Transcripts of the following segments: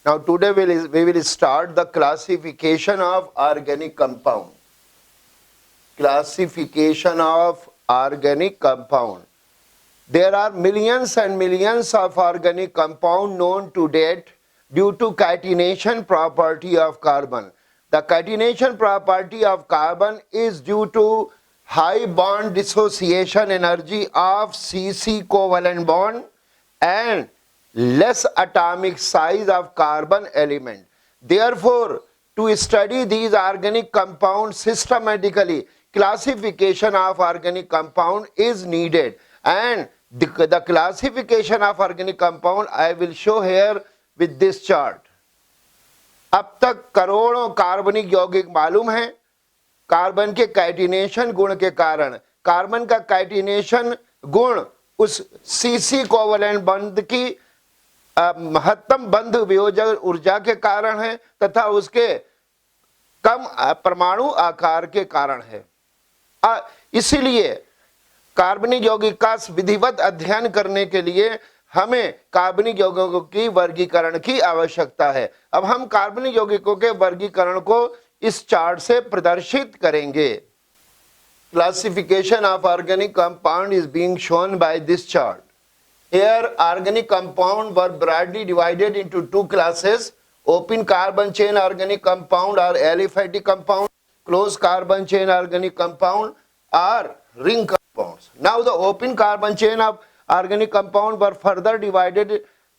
Now today we will start the classification of organic compound. Classification of organic compound. There are millions and millions of organic compound known to date due to catenation property of carbon. The catenation property of carbon is due to high bond dissociation energy of CC covalent bond and less atomic size of carbon element. Therefore, to study these organic compounds systematically, classification of organic compound is needed, and the classification of organic compound I will show here with this chart. अब तक करोड़ों कार्बनिक यौगिक मालूम है। Carbon के catenation गुण के कारण, कार्बन का कैटिनेशन गुण उस सीसी कोवलेंट बंध की महत्तम बंध वियोजक ऊर्जा के कारण है तथा उसके कम परमाणु आकार के कारण है। इसीलिए कार्बनिक यौगिक का विधिवत अध्ययन करने के लिए हमें कार्बनिक यौगिकों की वर्गीकरण की आवश्यकता है। अब हम कार्बनिक यौगिकों के वर्गीकरण को इस चार्ट से प्रदर्शित करेंगे। Classification of organic compound is being shown by this chart. Here organic compound were broadly divided into two classes: open carbon chain organic compound or aliphatic compound, closed carbon chain organic compound or ring compounds. Now the open carbon chain of organic compound were further divided: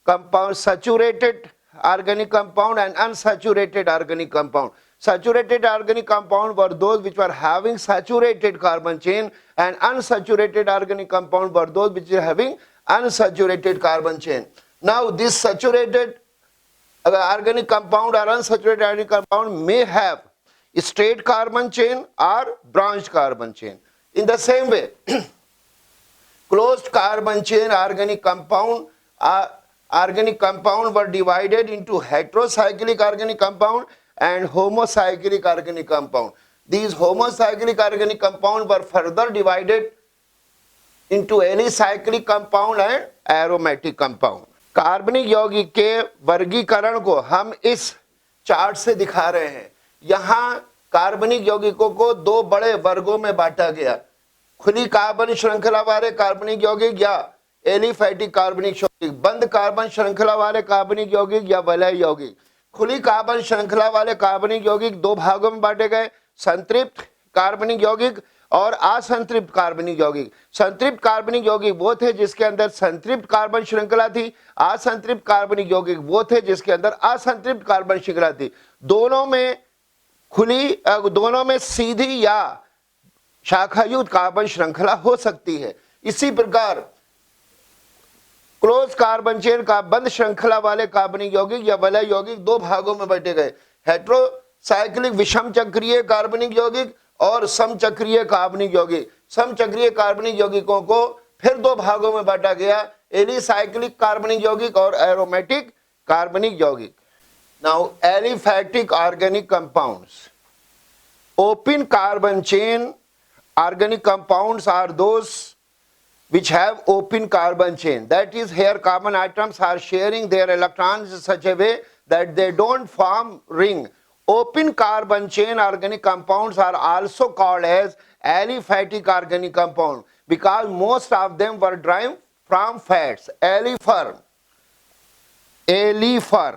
compound saturated organic compound and unsaturated organic compound. Saturated organic compound were those which were having saturated carbon chain, and unsaturated organic compound were those which are having unsaturated carbon chain. Now this saturated organic compound or unsaturated organic compound may have straight carbon chain or branched carbon chain. In the same way, closed carbon chain organic compound were divided into heterocyclic organic compound and homocyclic organic compound. These homocyclic organic compound were further divided into alicyclic compound and aromatic compound. कार्बनिक यौगिक के वर्गीकरण को हम इस chart से दिखा रहे हैं। यहाँ कार्बनिक यौगिकों को दो बड़े वर्गों में बांटा गया: खुली कार्बन श्रृंखला वाले कार्बनिक यौगिक या एलिफैटिक कार्बनिक यौगिक, बंद कार्बन श्रृंखला वाले कार्बनिक यौगिक या वलय यौगिक। खुली कार्बन श्रृंखला वाले कार्बनिक यौगिक दो भागों में बांटे गए: संतृप्त कार्बनिक यौगिक और असंतृप्त कार्बनिक यौगिक। संतृप्त कार्बनिक यौगिक वो थे जिसके अंदर संतृप्त कार्बन श्रृंखला थी, असंतृप्त कार्बनिक यौगिक वो थे जिसके अंदर असंतृप्त कार्बन श्रृंखला थी। दोनों में सीधी या शाखायुक्त कार्बन श्रृंखला हो सकती है। इसी प्रकार क्लोज कार्बन चेन का बंद श्रृंखला वाले कार्बनिक यौगिक या वलय यौगिक दो भागों में बांटे गए: हेट्रोसाइक्लिक विषम चक्रीय कार्बनिक यौगिक और समचक्रीय कार्बनिक यौगिक। समचक्रीय कार्बनिक यौगिकों को फिर दो भागों में बांटा गया: एलिसाइक्लिक कार्बनिक यौगिक और एरोमेटिक कार्बनिक यौगिक। Now aliphatic organic compounds. Open carbon chain organic compounds are those which have open carbon chain. That is, here carbon atoms are sharing their electrons in such a way that they don't form ring. Open carbon chain organic compounds are also called as aliphatic organic compound because most of them were derived from fats. Alifer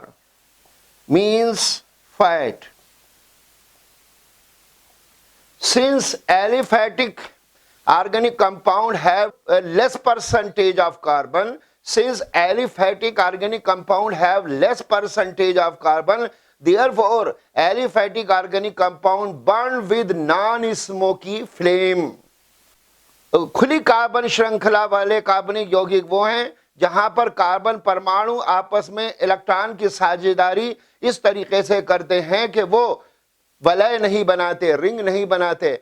means fat. Since aliphatic organic compound have a less percentage of carbon, therefore aliphatic organic compound burn with non-smoky flame. खुली carbon श्रृंखला वाले कार्बनिक यौगिक वो हैं जहां पर carbon परमाणु आपस में इलेक्ट्रॉन की साझेदारी इस तरीके से करते हैं कि वो वलय नहीं बनाते, रिंग नहीं बनाते।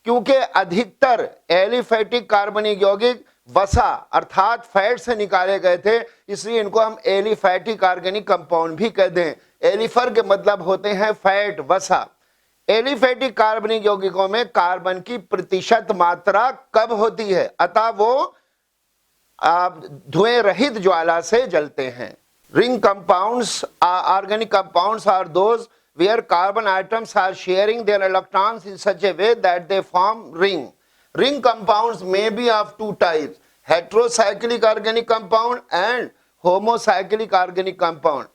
क्योंकि अधिकतर एलिफैटिक कार्बनिक यौगिक वसा अर्थात फैट से निकाले गए थे, इसलिए इनको हम एलिफैटिक ऑर्गेनिक कंपाउंड भी कहते हैं। एलिफर के मतलब होते हैं फैट, वसा। एलिफैटिक कार्बनिक यौगिकों में कार्बन की प्रतिशत मात्रा कम होती है, अतः वो धुएं रहित ज्वाला से जलते हैं। Ring compounds, organic compounds are those where carbon atoms are sharing their electrons in such a way that they form ring. Ring compounds may be of two types, heterocyclic organic compound and homocyclic organic compound.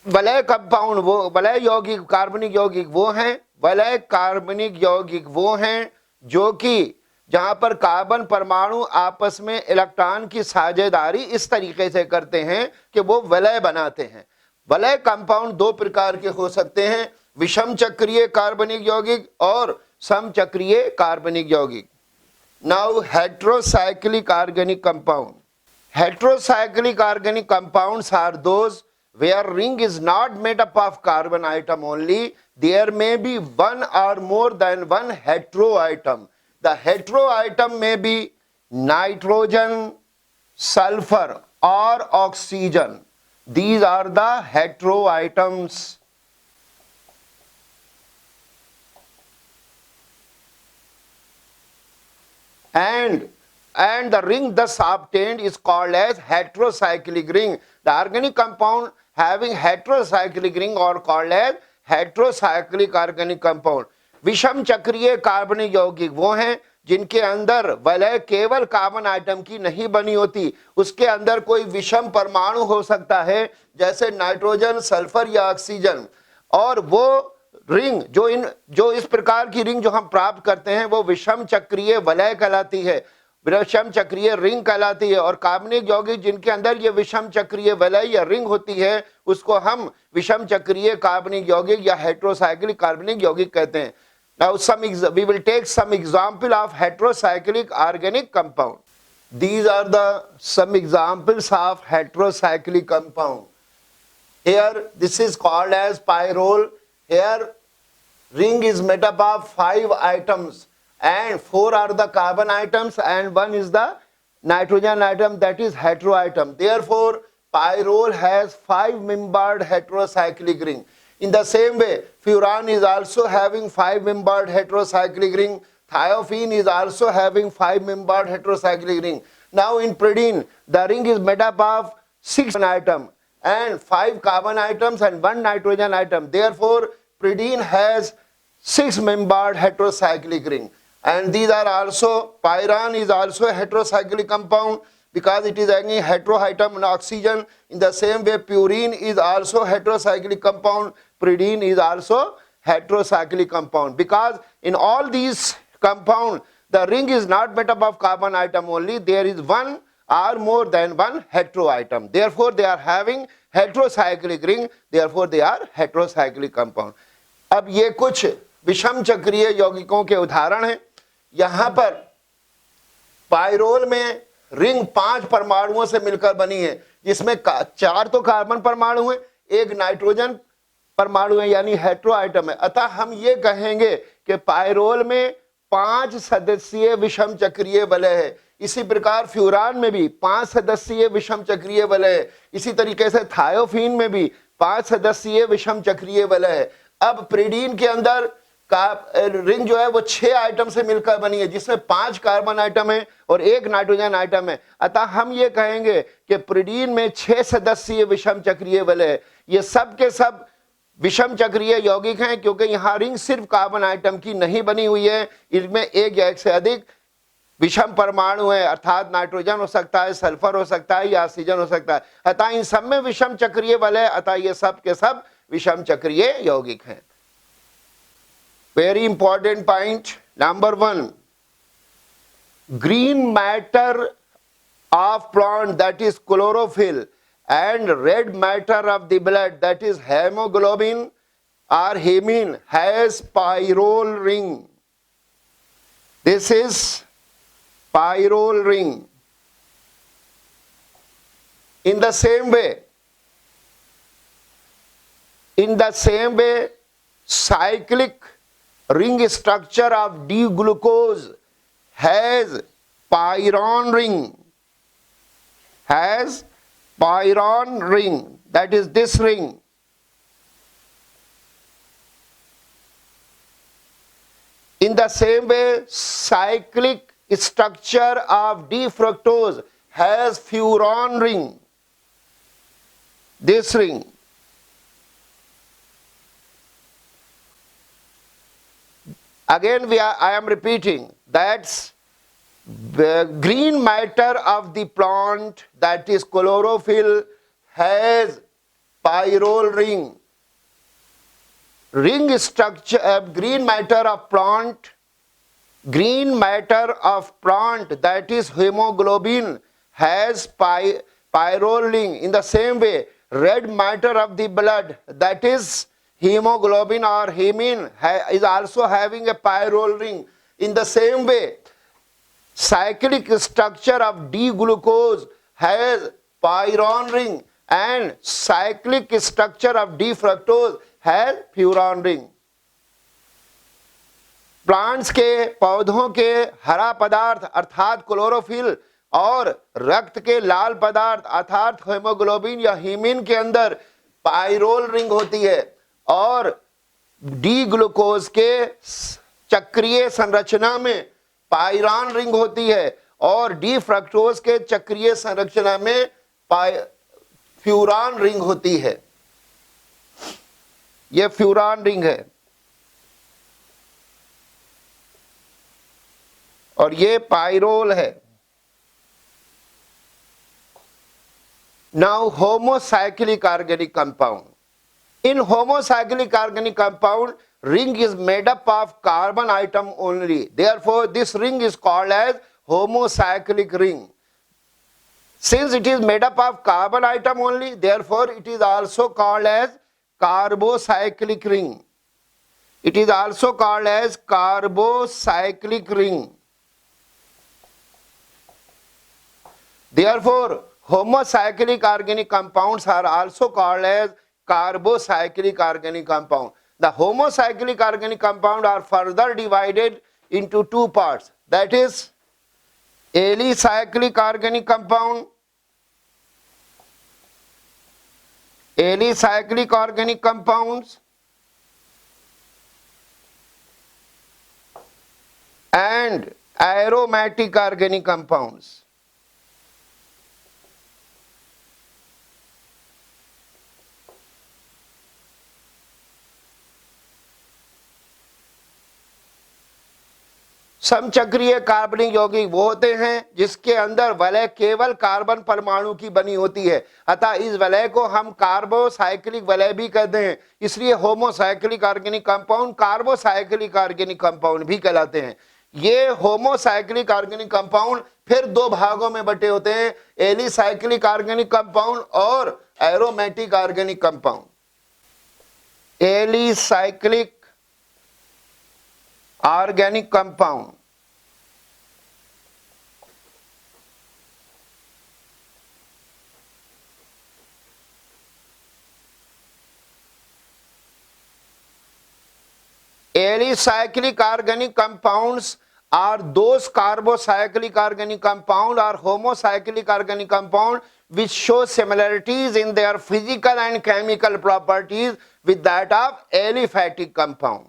वलय compound वो वलय यौगिक कार्बनिक यौगिक वो हैं, वलय कार्बनिक यौगिक वो हैं जो कि जहां पर कार्बन परमाणु आपस में इलेक्ट्रॉन की साझेदारी इस तरीके से करते हैं कि वो वलय बनाते हैं। वलय कंपाउंड दो प्रकार के हो सकते हैं, विषम चक्रीय कार्बनिक यौगिक और समचक्रीय कार्बनिक यौगिक। Now heterocyclic organic compound. Heterocyclic organic compounds are those where ring is not made up of carbon atom only. There may be one or more than one heteroatom. The heteroatom may be nitrogen, sulfur or oxygen. These are the heteroatoms. And the ring thus obtained is called as heterocyclic ring. The organic compound having heterocyclic ring are called as heterocyclic organic compound. विषम चक्रीय कार्बनिक यौगिक वो हैं जिनके अंदर वलय केवल कार्बन आइटम की नहीं बनी होती, उसके अंदर कोई विषम परमाणु हो सकता है जैसे नाइट्रोजन, सल्फर या ऑक्सीजन। और वो रिंग जो इस प्रकार की रिंग जो हम प्राप्त करते हैं वो विषम चक्रीय वलय कहलाती है, विषम चक्रीय रिंग कहलाती है। और कार्बनिक यौगिक जिनके अंदर ये विषम चक्रीय वलय या रिंग होती है उसको हम विषम चक्रीय कार्बनिक यौगिक या हेटेरोसाइक्लिक कार्बनिक यौगिक कहते हैं। Now we will take some example of heterocyclic organic compound. These are the some examples of heterocyclic compound. Here this is called as pyrrole. Here ring is made up of 5 atoms and 4 are the carbon atoms and 1 is the nitrogen atom, that is heteroatom. Therefore pyrrole has 5-membered heterocyclic ring. In the same way, furan is also having 5-membered heterocyclic ring. Thiophene is also having 5-membered heterocyclic ring. Now in pyridine, the ring is made up of 6 atoms and 5 carbon atoms and 1 nitrogen atom. Therefore, pyridine has 6-membered heterocyclic ring. And these are also, pyran is also a heterocyclic compound because it is having heteroatom and oxygen. In the same way, purine is also heterocyclic compound. Pyridine is also heterocyclic compound because in all these compounds the ring is not made up of carbon atom only, there is one or more than one heteroatom. Therefore they are having heterocyclic ring, therefore they are heterocyclic compound. अब ये कुछ विषम चक्रीय यौगिकों के उदाहरण हैं। यहाँ पर पाइरोल में रिंग 5 परमाणुओं से मिलकर बनी है जिसमें 4 तो कार्बन परमाणु है, 1 नाइट्रोजन परमाणु है यानी हेटेरोआइटम है। अतः हम ये कहेंगे कि पाइरोल में 5 सदस्यीय विषम चक्रीय वलय है। इसी प्रकार फ्यूरान में भी 5 सदस्यीय विषम चक्रीय वलय है। इसी तरीके से थायोफीन में भी 5 सदस्यीय विषम चक्रीय वलय है। अब प्रिडीन के अंदर का रिंग जो है वो 6 आइटम से मिलकर बनी है जिसमें 5 कार्बन आइटम है और 1 नाइट्रोजन आइटम है। अतः हम ये कहेंगे कि प्रिडीन में 6 सदस्यीय विषम चक्रीय वलय है। ये सब के सब विषम चक्रीय यौगिक हैं क्योंकि यहाँ रिंग सिर्फ कार्बन आइटम की नहीं बनी हुई है, इनमें एक या एक से अधिक विषम परमाणु है, अर्थात नाइट्रोजन हो सकता है, सल्फर हो सकता है या ऑक्सीजन हो सकता है। अतः इन सब में विषम चक्रीय वलय, अतः ये सब के सब विषम चक्रीय यौगिक हैं। Very important point number 1, green matter of plant, that is chlorophyll, and red matter of the blood, that is hemoglobin or hemin, has pyrrole ring. This is pyrrole ring. In the same way, cyclic ring structure of D-glucose has pyrrole ring. Has pyrrole ring, that is this ring. In the same way, cyclic structure of D-fructose has furan ring. This ring. Again, I am repeating, that's the green matter of the plant, that is chlorophyll, has pyrrole ring. Ring structure of green matter of plant, that is hemoglobin, has pyrrole ring. In the same way, red matter of the blood, that is hemoglobin or hemin, is also having a pyrrole ring. In the same way, cyclic structure of D-glucose has pyron ring, and cyclic structure of D-fructose has furan ring. Plants के, पौधों के हरा पदार्थ अर्थात chlorophyll और रक्त के लाल पदार्थ अर्थात हेमोग्लोबिन या हीमिन के अंदर पायरोल रिंग होती है, और डी ग्लूकोज के चक्रीय संरचना में पायरान रिंग होती है, और डी फ्रक्टोज के चक्रीय संरचना में फ्यूरान रिंग होती है। यह फ्यूरान रिंग है, और ये पायरोल है। Now homocyclic organic compound. In homocyclic organic compound, ring is made up of carbon atom only. Therefore, this ring is called as homocyclic ring. Since it is made up of carbon atom only, therefore it is also called as carbocyclic ring. It is also called as carbocyclic ring. Therefore, homocyclic organic compounds are also called as carbocyclic organic compound. The homocyclic organic compound are further divided into two parts, that is alicyclic organic compound, alicyclic organic compounds, and aromatic organic compounds. समचक्रीय कार्बनिक यौगिक वो होते हैं जिसके अंदर वलय केवल carbon परमाणु की बनी होती है, अतः इस वलय को हम कार्बोसाइक्लिक वलय भी कहते हैं। इसलिए homocyclic organic compound carbocyclic organic compound भी कहलाते हैं। ये होमोसाइक्लिक ऑर्गेनिक कंपाउंड फिर दो भागों में बटे होते हैं, एलिसाइक्लिक ऑर्गेनिक कंपाउंड और aromatic organic compound. Alicyclic organic compound Alicyclic organic compounds are those carbocyclic organic compound or homocyclic organic compound which show similarities in their physical and chemical properties with that of aliphatic compound.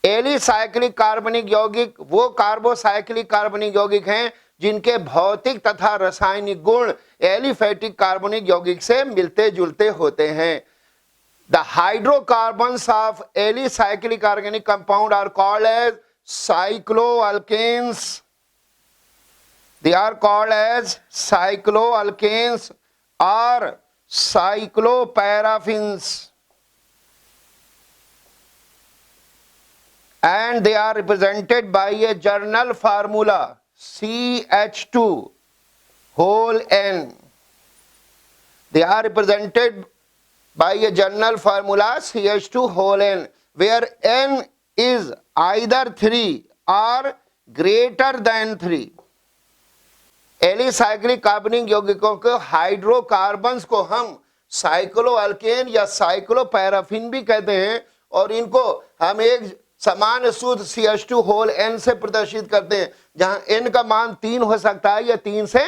Alicyclic कार्बनिक यौगिक वो carbocyclic कार्बनिक यौगिक हैं जिनके भौतिक तथा रासायनिक गुण एलिफेटिक कार्बनिक यौगिक से मिलते जुलते होते हैं। The hydrocarbons of alicyclic organic compound are called as cycloalkanes. They are called as cycloalkanes or cycloparaffins. And they are represented by a journal formula CH2 whole N. They are represented by a journal formula CH2 whole N, where N is either 3 or greater than 3. Alicyclic कार्बनिक यौगिकों के hydrocarbons को हम साइक्लोअल्केन या साइक्लोपैराफिन भी कहते हैं, और इनको हम एक समान शुद्ध CH2 होल N से प्रदर्शित करते हैं, जहां N का मान 3 हो सकता है या 3 से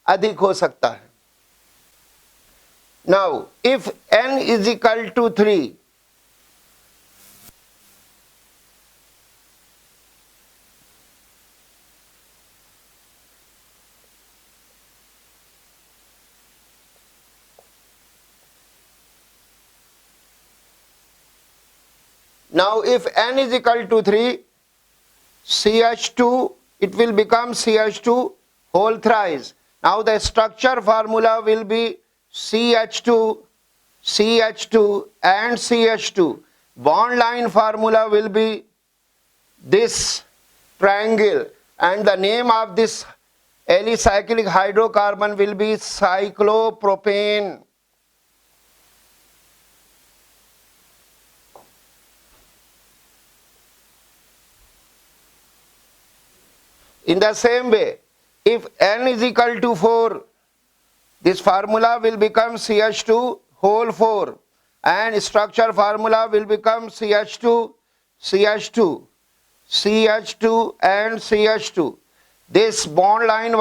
अधिक हो सकता है। Now, if N is equal to 3, Now if n is equal to 3, CH2, it will become CH2 whole thrice. Now the structure formula will be CH2, CH2 and CH2. Bond line formula will be this triangle, and the name of this alicyclic hydrocarbon will be cyclopropane. In the same way, if n is equal to 4, this formula will become CH2 whole 4, and structure formula will become CH2, CH2, CH2 and CH2. This bond line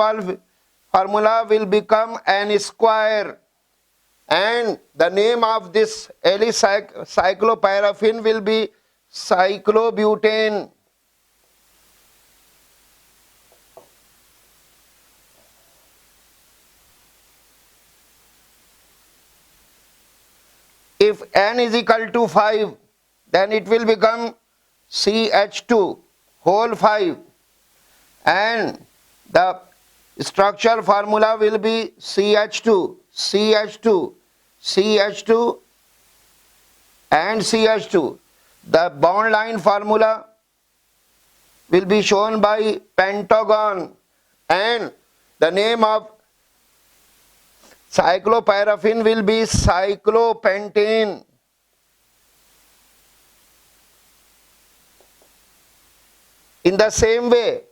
formula will become n square, and the name of this cycloparaffin will be cyclobutane. If n is equal to 5, then it will become CH2 whole 5, and the structure formula will be CH2, CH2, CH2 and CH2. The bond line formula will be shown by pentagon, and the name of cycloparaffin will be cyclopentane. In the same way,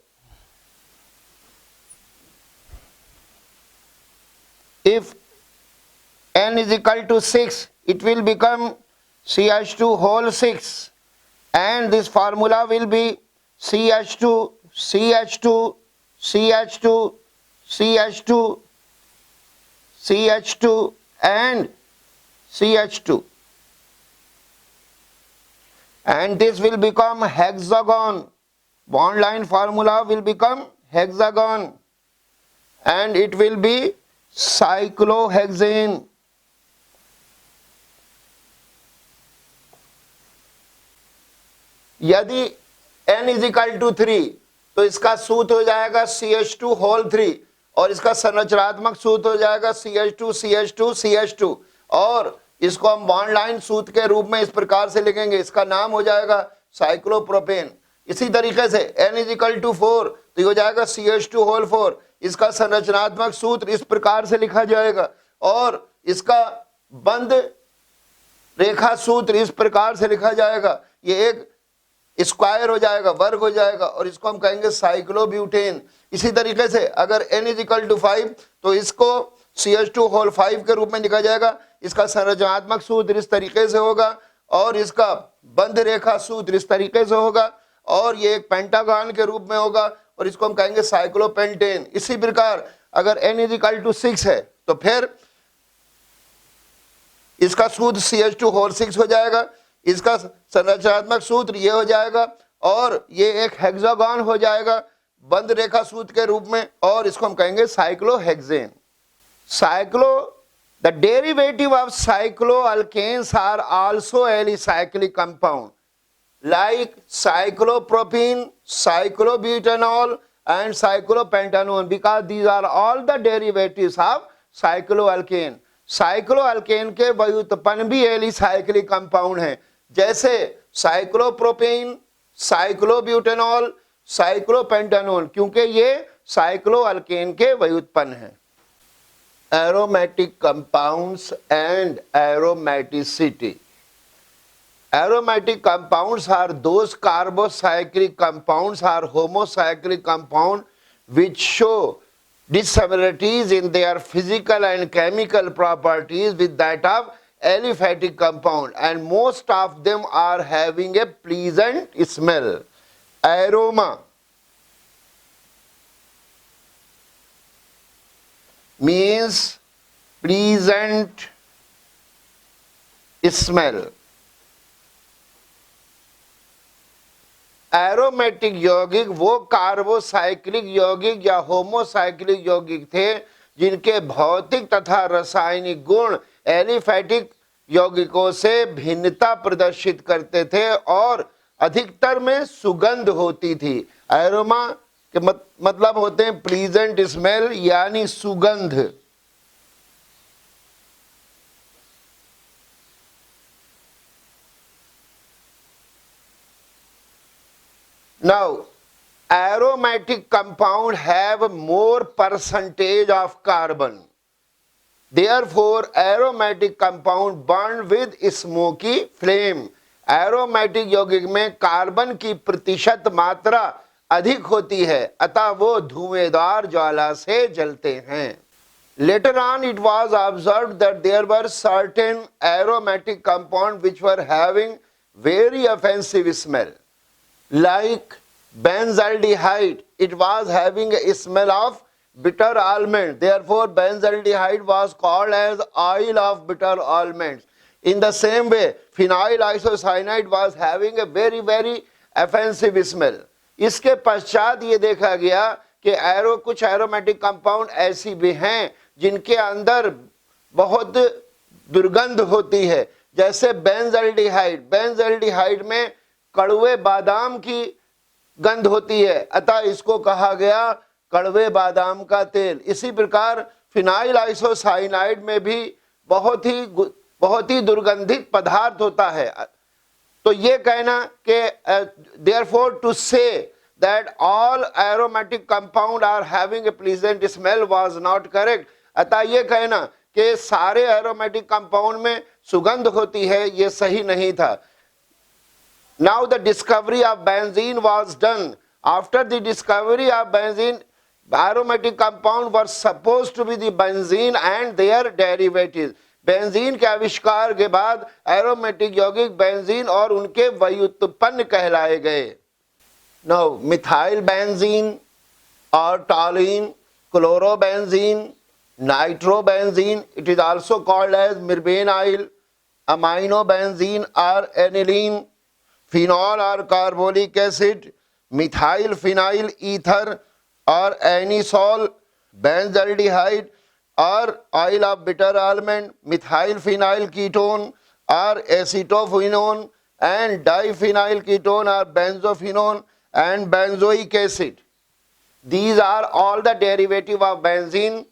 if n is equal to 6, it will become CH2 whole 6, and this formula will be CH2, CH2, CH2, CH2, CH2 and CH2, and this will become hexagon. Bond line formula will become hexagon, and it will be cyclohexane. यदि n is equal to 3, तो इसका सूत्र हो जाएगा CH2 whole 3, और इसका संरचनात्मक सूत्र हो जाएगा CH2, CH2, CH2, और इसको हम बॉन्ड लाइन सूत्र के रूप में इस प्रकार से लिखेंगे, इसका नाम हो जाएगा साइक्लोप्रोपेन। इसी तरीके से n इज इक्वल टू 4, तो ये हो जाएगा CH2 होल 4, इसका संरचनात्मक सूत्र इस प्रकार से लिखा जाएगा, और इसका बंद रेखा सूत्र इस प्रकार से लिखा जाएगा, ये एक स्क्वायर हो जाएगा, वर्ग हो जाएगा, और इसको हम कहेंगे साइक्लोब्यूटेन। इसी तरीके से अगर n इज इक्वल टू 5, तो इसको CH2 होल 5 के रूप में लिखा जाएगा, इसका संरचनात्मक सूत्र इस तरीके से होगा, और इसका बंध रेखा सूत्र इस तरीके से होगा, और ये एक पेंटागन के रूप में होगा, और इसको हम कहेंगे साइक्लोपेंटेन। इसी प्रकार अगर n इज इक्वल टू 6 है, तो फिर इसका सूत्र CH2 होल 6 हो जाएगा, इसका संरचनात्मक सूत्र ये हो जाएगा, और ये एक हेक्सागन हो जाएगा बंद रेखा सूत्र के रूप में, और इसको हम कहेंगे cyclohexane. The derivative of cycloalkanes are also alicyclic compound like cyclopropene, cyclobutanol and cyclopentanone, because these are all the derivatives of cycloalkane. साइक्लोअल्केन के व्युत्पन्न भी एलिसाइक्लिक कंपाउंड हैं, जैसे साइक्लोप्रोपेन, साइक्लोब्यूटेनॉल, साइक्लोपेंटानोल, क्योंकि ये साइक्लोअल्केन के व्युत्पन्न हैं। Aromatic compounds and aromaticity. Aromatic compounds are those carbocyclic compounds or homocyclic compounds which show dissimilarities in their physical and chemical properties with that of aliphatic compound, and most of them are having a pleasant smell. Aroma means pleasant smell. Aromatic यौगिक वो carbocyclic यौगिक या homocyclic यौगिक थे जिनके भौतिक तथा रासायनिक गुण एलिफैटिक यौगिकों से भिन्नता प्रदर्शित करते थे और अधिकतर में सुगंध होती थी। एरोमा के मतलब होते हैं प्लीजेंट स्मेल यानी सुगंध। Now, aromatic compound have more percentage of carbon. Therefore, aromatic compound burn with smoky flame. Aromatic यौगिक में कार्बन की प्रतिशत मात्रा अधिक होती है, अतः वो धुएंदार ज्वाला से जलते हैं। Later on, it was observed that there were certain aromatic compounds which were having very offensive smell. Like benzaldehyde, it was having a smell of bitter almond. Therefore, benzaldehyde was called as oil of bitter almonds. In the same way, phenyl isocyanide was having a very offensive smell. इसके पश्चात ये देखा गया कि कुछ aromatic compound ऐसी भी हैं जिनके अंदर बहुत दुर्गंध होती है, जैसे बेंजल्डिहाइड। बेंजल्डिहाइड में कड़वे बादाम की गंध होती है, अतः इसको कहा गया कड़वे बादाम का तेल। इसी प्रकार फिनाइल आइसोसाइनाइड में भी बहुत ही दुर्गंधित पदार्थ होता है। तो ये कहना कि therefore to say that all aromatic compound are having a pleasant smell was not correct। अतः ये कहना कि सारे एरोमेटिक कंपाउंड में सुगंध होती है, ये सही नहीं था। Now the discovery of benzene was done. After the discovery of benzene, aromatic compound were supposed to be the benzene and their derivatives. Benzene के आविष्कार के बाद एरोमेटिक यौगिक बेंजीन और उनके व्युत्पन्न कहलाए गए। नाउ मिथाइल बेंजीन और toluene, chlorobenzene, nitrobenzene, it is also called as mirbane, amino benzene और एनिलीन, फिनॉल और carbolic acid, methyl phenyl ether और एनिसॉल, बेंजल्डिहाइड और oil of bitter almond, methyl phenyl ketone और एसिटोफिनोन एंड डाइफिनाइल कीटोन और benzophenone and benzoic acid. These are all the derivative of benzene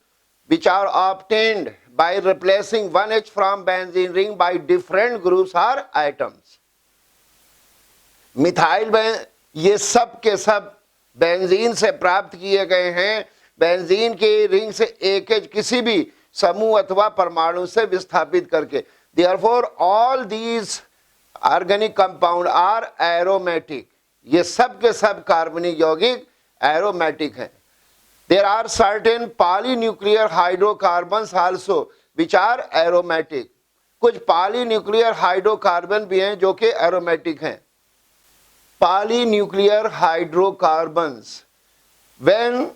which are obtained by replacing one H from benzene ring by different groups or atoms. Methyl ये सब के सब benzene से प्राप्त किए गए हैं। बेंजीन के रिंग से एक एच किसी भी समूह अथवा परमाणु से विस्थापित करके। Therefore all these organic compound are aromatic. ये सब के सब कार्बनिक यौगिक एरोमेटिक हैं। There are certain polynuclear hydrocarbons also which are aromatic. कुछ पॉलीन्यूक्लियर हाइड्रोकार्बन भी हैं जो कि एरोमेटिक हैं। Polynuclear hydrocarbons, when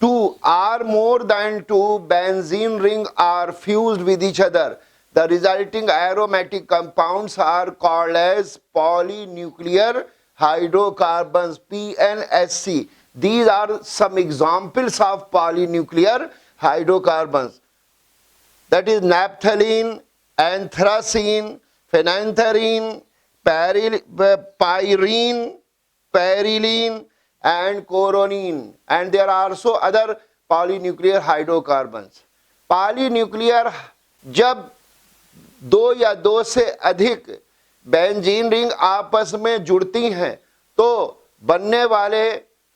two or more than two benzene rings are fused with each other, the resulting aromatic compounds are called as polynuclear hydrocarbons, PNHC. These are some examples of polynuclear hydrocarbons. That is naphthalene, anthracene, phenanthrene, pyrene, perilene and coronene. And there are also other polynuclear hydrocarbons. Polynuclear जब दो या दो से अधिक benzene ring आपस में जुड़ती हैं तो बनने वाले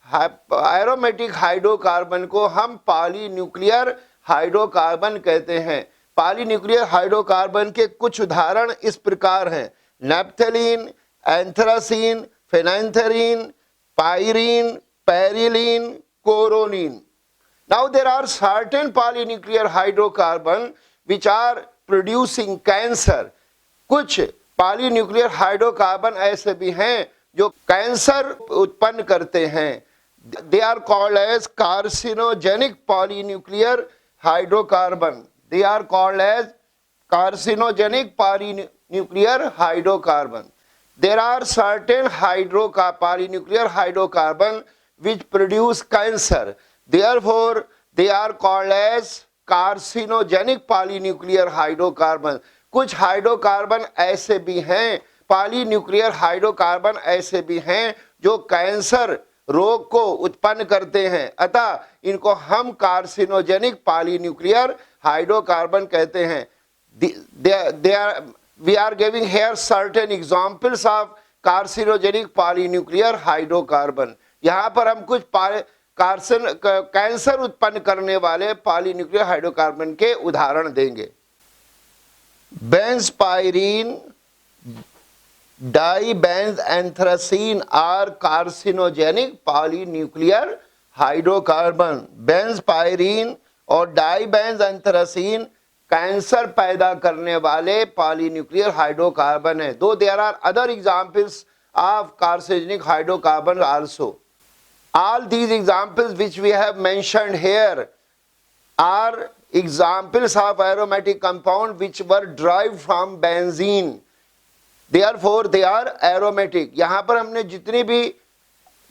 एरोमेटिक हाइड्रोकार्बन को हम पॉलीन्यूक्लियर हाइड्रोकार्बन कहते हैं। पॉलीन्यूक्लियर हाइड्रोकार्बन के कुछ उदाहरण इस प्रकार हैं: naphthalene, anthracene, phenanthrene, pyrene, perylene, coronene. Now there are certain polynuclear hydrocarbon which are producing cancer. कुछ पॉलीन्यूक्लियर हाइड्रोकार्बन ऐसे भी हैं जो कैंसर उत्पन्न करते हैं। They are called as carcinogenic polynuclear hydrocarbon. They are called as carcinogenic polynuclear hydrocarbon. There are certain polynuclear hydrocarbon which produce cancer. Therefore, they are called as carcinogenic polynuclear hydrocarbon. कुछ hydrocarbon ऐसे भी हैं, polynuclear hydrocarbon ऐसे भी हैं जो cancer रोग को उत्पन्न करते हैं, अतः इनको हम कार्सिनोजेनिक पॉलीन्यूक्लियर हाइड्रोकार्बन कहते हैं। We are giving here certain examples of carcinogenic polynuclear hydrocarbon। यहाँ पर हम कुछ कैंसर उत्पन्न करने वाले पॉलीन्यूक्लियर हाइड्रोकार्बन के उदाहरण देंगे। बेंजपायरीन, डाइबेंजएंथ्रासीन आर कार्सिनोजेनिक पॉलीन्यूक्लियर हाइड्रोकार्बन। बेंजपायरीन और डाइबेंजएंथ्रासीन कैंसर पैदा करने वाले पॉलीन्यूक्लियर हाइड्रोकार्बन है। दो there are other examples of carcinogenic hydrocarbon also. All these examples which we have mentioned here are examples of aromatic compound which were derived from benzene, therefore they are aromatic। यहाँ पर हमने जितनी भी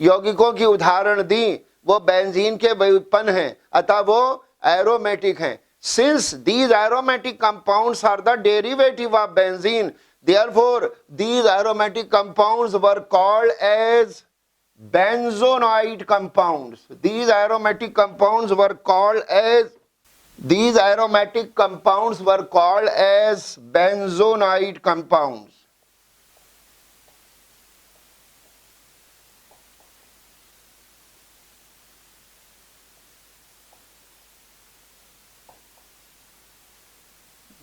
यौगिकों की उदाहरण दी वो बेंजीन के व्युत्पन्न हैं, अतः वो एरोमेटिक हैं। Since these aromatic compounds are the derivative of benzene, therefore these aromatic compounds were called as benzonoid compounds। These aromatic compounds were called as benzonoid compounds।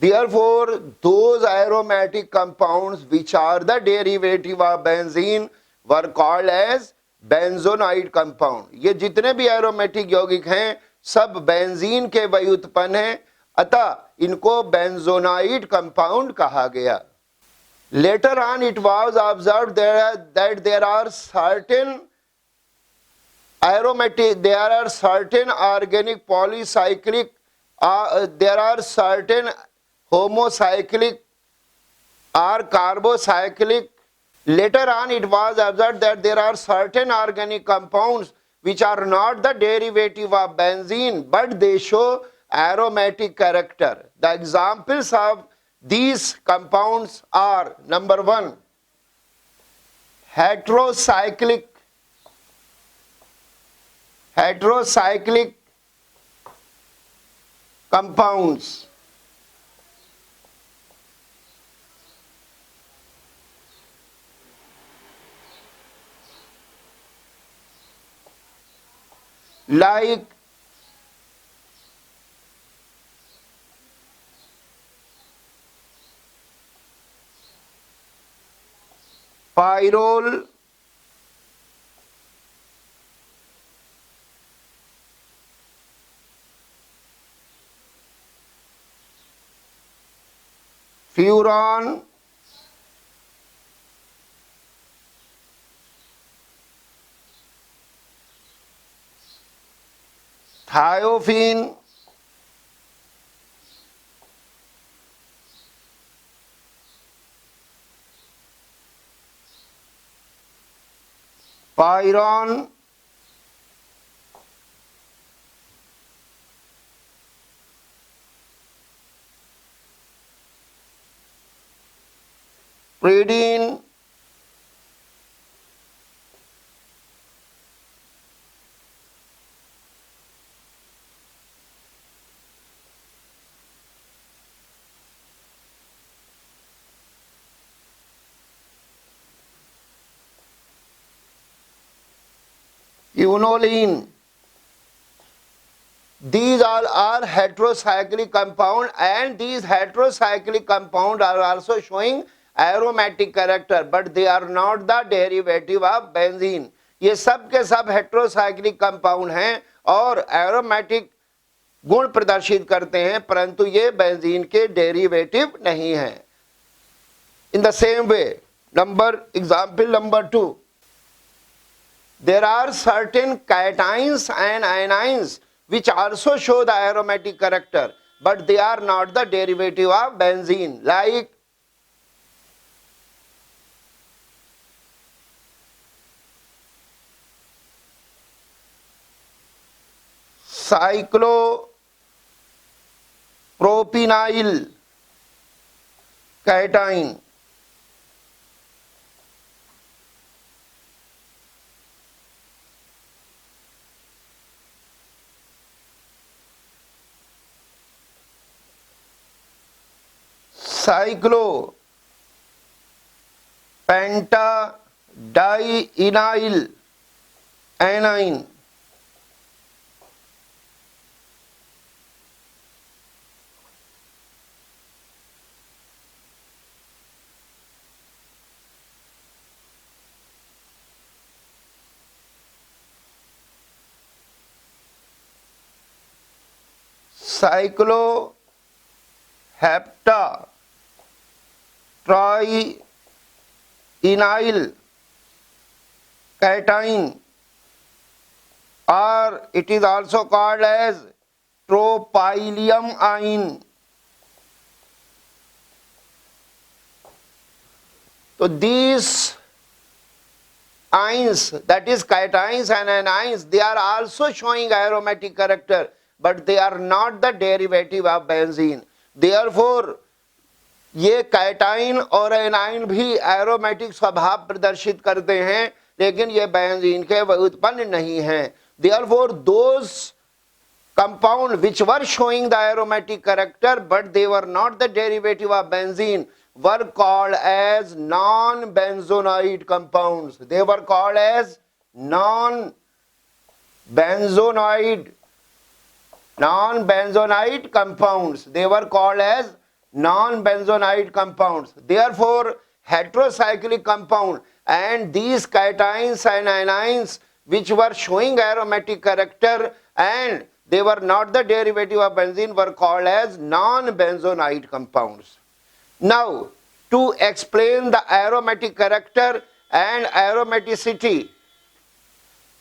Therefore, those aromatic compounds which are the derivative of benzene were called as benzonoid compound। ये जितने भी aromatic यौगिक हैं सब benzene के व्युत्पन्न हैं, अतः इनको बेंजोनाइड कंपाउंड कहा गया। Later on it was observed that there are certain organic polycyclic, there are certain homocyclic or carbocyclic। Later on it was observed that there are certain organic compounds which are not the derivative of benzene but they show aromatic character। The examples of these compounds are: number 1, heterocyclic compounds, like pyrrole, furan, thiophenes, pyron, pyridine, unolene। These all are heterocyclic compound and these heterocyclic compound are also showing aromatic character but they are not the derivative of benzene। ये सब के सब heterocyclic compound हैं और aromatic गुण प्रदर्शित करते हैं परंतु ये बेंजीन के डेरिवेटिव नहीं हैं। In the same way, example number 2, there are certain cations and anions which also show the aromatic character but they are not the derivative of benzene, like cyclopropynyl, cation, cyclopentadienyl anion, cycloheptatrienyl cation, or it is also called as tropylium ine. So these ions, that is cations and anions, they are also showing aromatic character, but they are not the derivative of benzene. Therefore ये cation और A9 भी aromatic स्वभाव प्रदर्शित करते हैं, लेकिन ये benzene के व्युत्पन्न नहीं हैं. Therefore those compound which were showing the aromatic character but they were not the derivative of benzene were called as non-benzonaid compounds. They were called as non-benzonaid compounds. They were called as non-benzonaid compounds. Therefore heterocyclic compound and these cations and anions which were showing aromatic character and they were not the derivative of benzene were called as non-benzonaid compounds. Now to explain the aromatic character and aromaticity,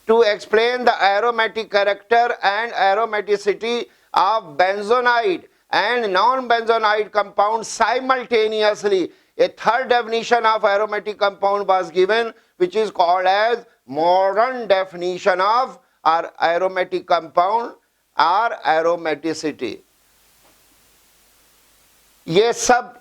to explain the aromatic character and aromaticity of benzonaid and non-benzonaid compounds simultaneously, a third definition of aromatic compound was given, which is called as modern definition of our aromatic compound or aromaticity. ये सब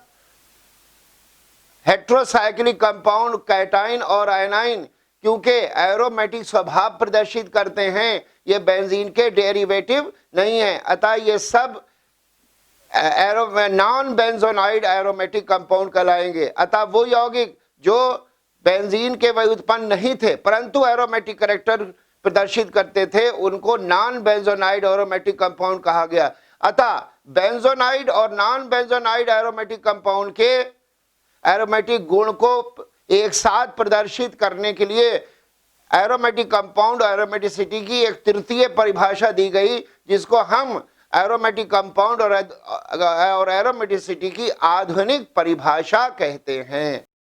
heterocyclic compound cation और आयनाइन क्योंकि aromatic स्वभाव प्रदर्शित करते हैं, ये benzene के डेरिवेटिव नहीं है, अतः ये सब नॉन बेंजोनाइड एरोमेटिक कंपाउंड कहलाएंगे. अतः वो यौगिक जो बेंजीन के व्युत्पन्न नहीं थे परंतु एरोमेटिक कैरेक्टर प्रदर्शित करते थे उनको नॉन बेंजोनाइड एरोमेटिक कंपाउंड कहा गया. अतः बेंजोनाइड और नॉन बेंजोनाइड एरोमेटिक कंपाउंड के एरोमेटिक गुण को एक साथ प्रदर्शित करने के लिए एरोमेटिक कंपाउंड और एरोमेटिसिटी की एक तृतीय परिभाषा दी गई, जिसको हम एरोमेटिक कंपाउंड और एरोमेटिसिटी की आधुनिक परिभाषा कहते हैं.